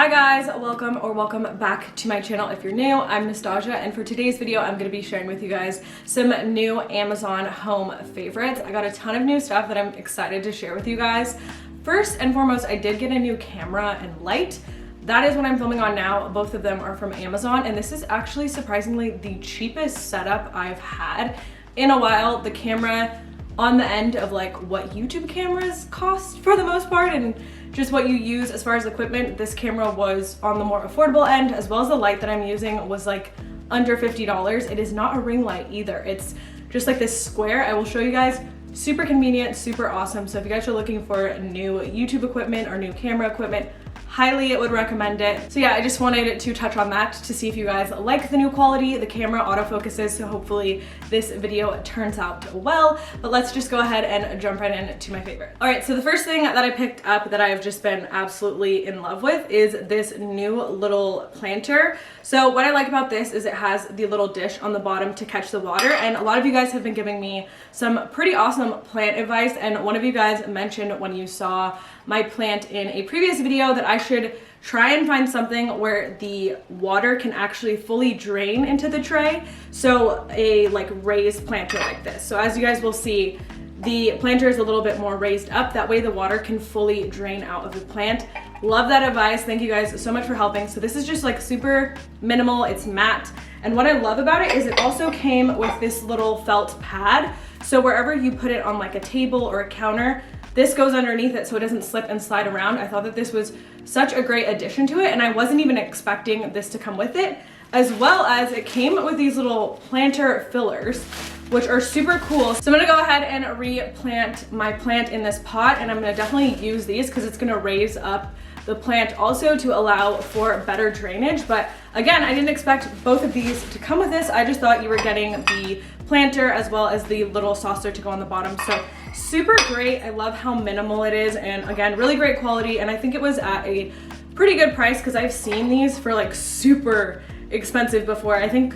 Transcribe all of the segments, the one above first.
Hi guys, welcome back to my channel. If you're new, I'm Nastasia, and for today's video I'm going to be sharing with you guys some new Amazon home favorites. I got a ton of new stuff that I'm excited to share with you guys. First and foremost, I did get a new camera and light. That is what I'm filming on now. Both of them are from Amazon, and this is actually surprisingly the cheapest setup I've had in a while. The camera on the end of like what YouTube cameras cost for the most part, and just what you use as far as equipment, this camera was on the more affordable end, as well as the light that I'm using was like under $50. It is not a ring light either. It's just like this square. I will show you guys. Super convenient, super awesome. So if you guys are looking for new YouTube equipment or new camera equipment, highly would recommend it. So yeah, I just wanted to touch on that to see if you guys like the new quality. The camera autofocuses, so hopefully this video turns out well. But let's just go ahead and jump right into my favorite. All right, so the first thing that I picked up that I've just been absolutely in love with is this new little planter. So what I like about this is it has the little dish on the bottom to catch the water, and a lot of you guys have been giving me some pretty awesome plant advice, and one of you guys mentioned when you saw my plant in a previous video that I should try and find something where the water can actually fully drain into the tray. So a like raised planter like this. So as you guys will see, the planter is a little bit more raised up. That way the water can fully drain out of the plant. Love that advice. Thank you guys so much for helping. So this is just like super minimal. It's matte. And what I love about it is it also came with this little felt pad. So wherever you put it on like a table or a counter, this goes underneath it so it doesn't slip and slide around. I thought that this was such a great addition to it, and I wasn't even expecting this to come with it, as well as it came with these little planter fillers, which are super cool. So I'm gonna go ahead and replant my plant in this pot, and I'm gonna definitely use these because it's gonna raise up the plant also to allow for better drainage. But again, I didn't expect both of these to come with this. I just thought you were getting the planter as well as the little saucer to go on the bottom. So super great. I love how minimal it is, and again, really great quality. And I think it was at a pretty good price because I've seen these for like super expensive before. I think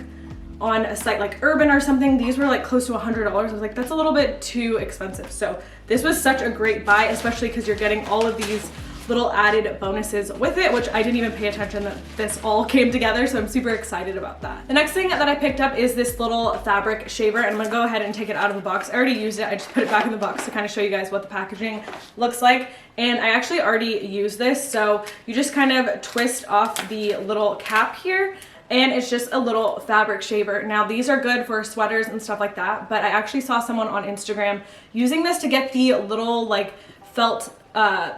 on a site like Urban or something, these were like close to $100. I was like, that's a little bit too expensive. So this was such a great buy, especially because you're getting all of these little added bonuses with it, which I didn't even pay attention that this all came together, so I'm super excited about that. The next thing that I picked up is this little fabric shaver, and I'm gonna go ahead and take it out of the box. I already used it. I just put it back in the box to kind of show you guys what the packaging looks like. And I actually already used this, so you just kind of twist off the little cap here, and it's just a little fabric shaver. Now these are good for sweaters and stuff like that, but I actually saw someone on Instagram using this to get the little like felt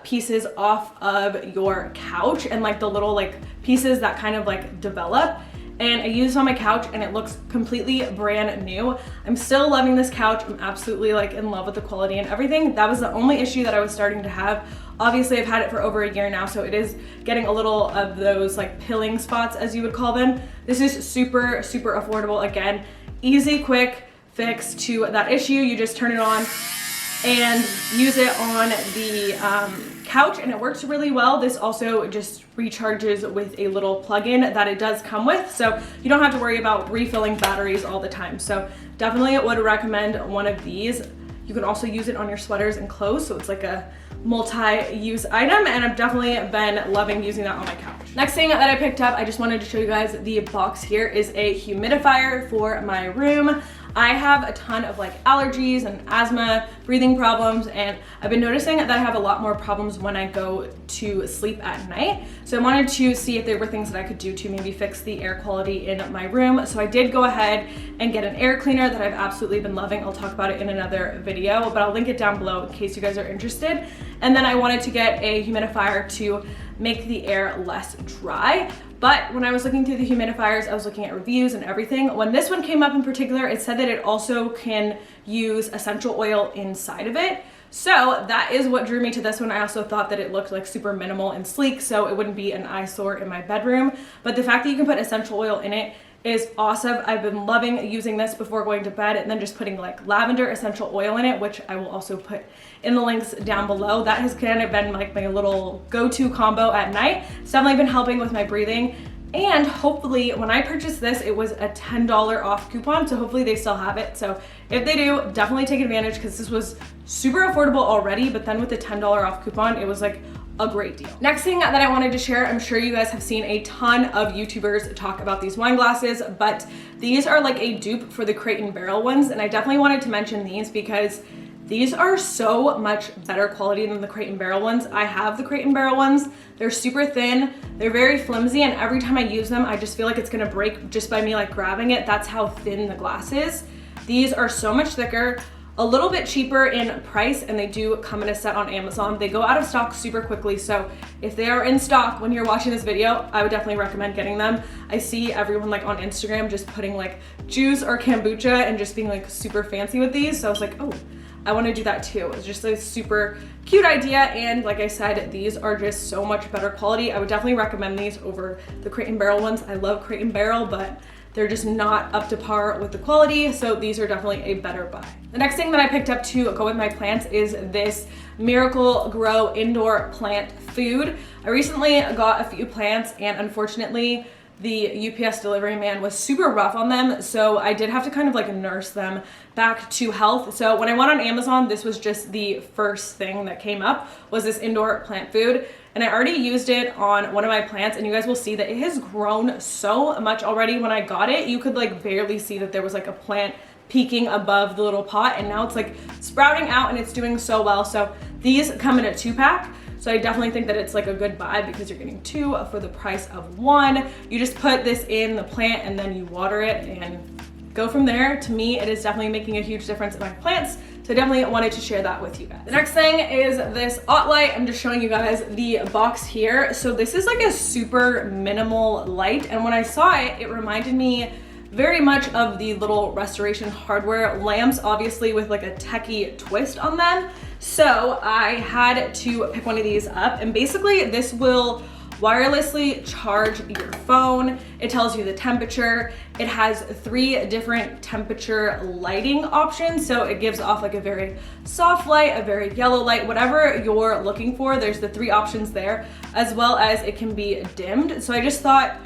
pieces off of your couch, and like the little like pieces that kind of like develop. And I used it on my couch and it looks completely brand new. I'm still loving this couch. I'm absolutely like in love with the quality and everything. That was the only issue that I was starting to have. Obviously I've had it for over a year now, so it is getting a little of those like pilling spots, as you would call them. This is super, super affordable. Again, easy, quick fix to that issue. You just turn it on and use it on the couch, and it works really well. This also just recharges with a little plug-in that it does come with, so you don't have to worry about refilling batteries all the time. So definitely would recommend one of these. You can also use it on your sweaters and clothes, so it's like a multi-use item, and I've definitely been loving using that on my couch. Next thing that I picked up, I just wanted to show you guys the box here, is a humidifier for my room. I have a ton of like allergies and asthma, breathing problems, and I've been noticing that I have a lot more problems when I go to sleep at night. So I wanted to see if there were things that I could do to maybe fix the air quality in my room. So I did go ahead and get an air cleaner that I've absolutely been loving. I'll talk about it in another video, but I'll link it down below in case you guys are interested. And then I wanted to get a humidifier to make the air less dry. But when I was looking through the humidifiers, I was looking at reviews and everything. When this one came up in particular, it said that it also can use essential oil inside of it. So that is what drew me to this one. I also thought that it looked like super minimal and sleek, so it wouldn't be an eyesore in my bedroom. But the fact that you can put essential oil in it is awesome. I've been loving using this before going to bed, and then just putting like lavender essential oil in it, which I will also put in the links down below. That has kind of been like my little go-to combo at night. It's definitely been helping with my breathing. And hopefully when I purchased this, it was a $10 off coupon, so hopefully they still have it. So if they do, definitely take advantage, because this was super affordable already, but then with the $10 off coupon, it was like a great deal. Next thing that I wanted to share, I'm sure you guys have seen a ton of YouTubers talk about these wine glasses, but these are like a dupe for the Crate & Barrel ones, and I definitely wanted to mention these because these are so much better quality than the Crate & Barrel ones. I have the Crate & Barrel ones. They're super thin, they're very flimsy, and every time I use them, I just feel like it's gonna break just by me like grabbing it. That's how thin the glass is. These are so much thicker, a little bit cheaper in price, and they do come in a set on Amazon. They go out of stock super quickly, so if they are in stock when you're watching this video, I would definitely recommend getting them. I see everyone like on Instagram just putting like juice or kombucha and just being like super fancy with these, so I was like, oh, I want to do that too. It's just a super cute idea, and like I said, these are just so much better quality. I would definitely recommend these over the Crate & Barrel ones. I love Crate & Barrel, but they're just not up to par with the quality, so these are definitely a better buy. The next thing that I picked up to go with my plants is this Miracle Grow indoor plant food. I recently got a few plants, and unfortunately the UPS delivery man was super rough on them, so I did have to kind of like nurse them back to health. So when I went on Amazon, this was just the first thing that came up, was this indoor plant food. And I already used it on one of my plants, and you guys will see that it has grown so much already. When I got it, you could like barely see that there was like a plant peeking above the little pot, and now it's like sprouting out and it's doing so well. So these come in a 2-pack. So I definitely think that it's like a good buy because you're getting 2 for the price of 1. You just put this in the plant and then you water it and go from there. To me, it is definitely making a huge difference in my plants. So I definitely wanted to share that with you guys. The next thing is this light. I'm just showing you guys the box here. So this is like a super minimal light. And when I saw it, it reminded me very much of the little Restoration Hardware lamps, obviously with like a techie twist on them. So I had to pick one of these up, and basically this will wirelessly charge your phone. It tells you the temperature. It has 3 different temperature lighting options. So it gives off like a very soft light, a very yellow light, whatever you're looking for. There's the 3 options there, as well as it can be dimmed. So I just thought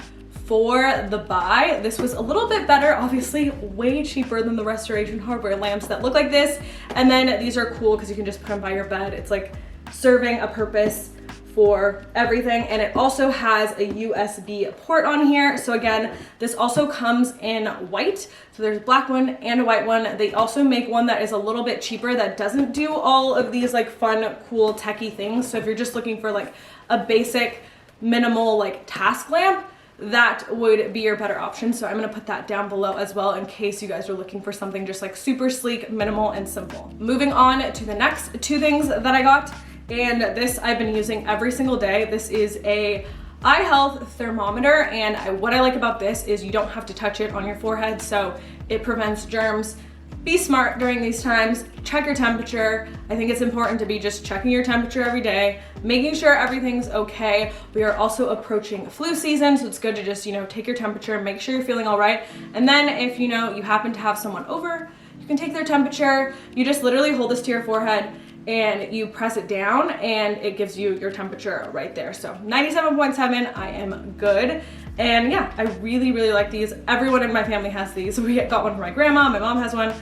for the buy, this was a little bit better, obviously way cheaper than the Restoration Hardware lamps that look like this. And then these are cool because you can just put them by your bed. It's like serving a purpose for everything, and it also has a USB port on here. So again, this also comes in white. So there's a black one and a white one. They also make one that is a little bit cheaper that doesn't do all of these like fun, cool, techie things. So if you're just looking for like a basic, minimal like task lamp, that would be your better option. So I'm gonna put that down below as well in case you guys are looking for something just like super sleek, minimal, and simple. Moving on to the next 2 things that I got. And this I've been using every single day. This is a eye health thermometer, and what I like about this is you don't have to touch it on your forehead, so it prevents germs. Be smart during these times. Check your temperature. I think it's important to be just checking your temperature every day, making sure everything's okay. We are also approaching flu season, so it's good to just, take your temperature, make sure you're feeling all right. And then if you happen to have someone over, you can take their temperature. You just literally hold this to your forehead and you press it down and it gives you your temperature right there. So 97.7, I am good. And yeah, I really, really like these. Everyone in my family has these. We got one for my grandma, my mom has one.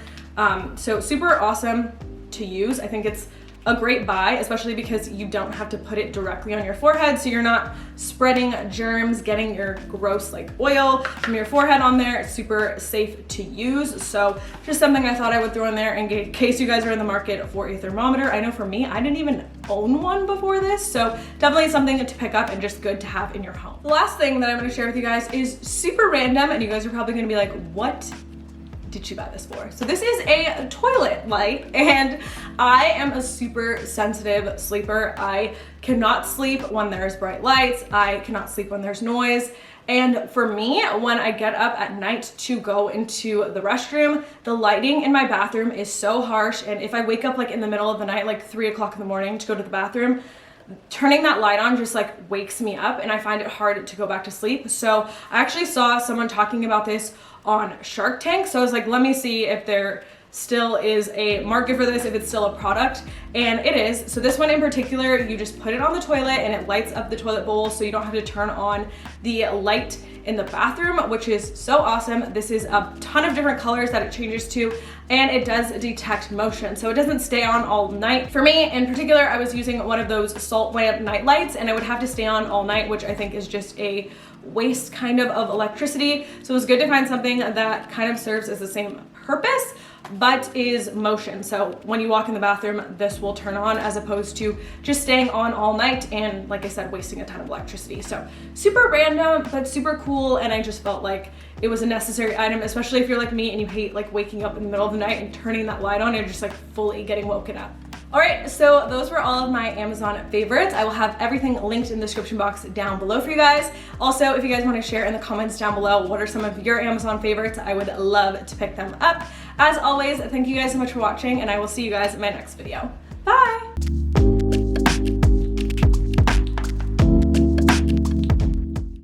So super awesome to use. I think it's a great buy, especially because you don't have to put it directly on your forehead, so you're not spreading germs, getting your gross like oil from your forehead on there. It's super safe to use. So just something I thought I would throw in there in case you guys are in the market for a thermometer. I know for me, I didn't even own one before this, so definitely something to pick up and just good to have in your home. The last thing that I'm gonna share with you guys is super random, and you guys are probably gonna be like, what did you buy this for? So this is a toilet light, and I am a super sensitive sleeper. I cannot sleep when there's bright lights. I cannot sleep when there's noise. And for me, when I get up at night to go into the restroom, the lighting in my bathroom is so harsh. And if I wake up like in the middle of the night, like 3 o'clock in the morning to go to the bathroom, turning that light on just like wakes me up, and I find it hard to go back to sleep. So I actually saw someone talking about this on Shark Tank. So I was like, let me see if they're still is a market for this, if it's still a product, and it is. So this one in particular, you just put it on the toilet and it lights up the toilet bowl, so you don't have to turn on the light in the bathroom, which is so awesome. This is a ton of different colors that it changes to, and it does detect motion, so it doesn't stay on all night. For me in particular, I was using one of those salt lamp night lights, and it would have to stay on all night, which I think is just a waste kind of electricity. So it was good to find something that kind of serves as the same purpose but is motion. So when you walk in the bathroom, this will turn on, as opposed to just staying on all night and, like I said, wasting a ton of electricity. So super random but super cool, and I just felt like it was a necessary item, especially if you're like me and you hate like waking up in the middle of the night and turning that light on and just like fully getting woken up. All right, so those were all of my Amazon favorites. I will have everything linked in the description box down below for you guys. Also, if you guys want to share in the comments down below what are some of your Amazon favorites, I would love to pick them up. As always, thank you guys so much for watching, and I will see you guys in my next video. Bye!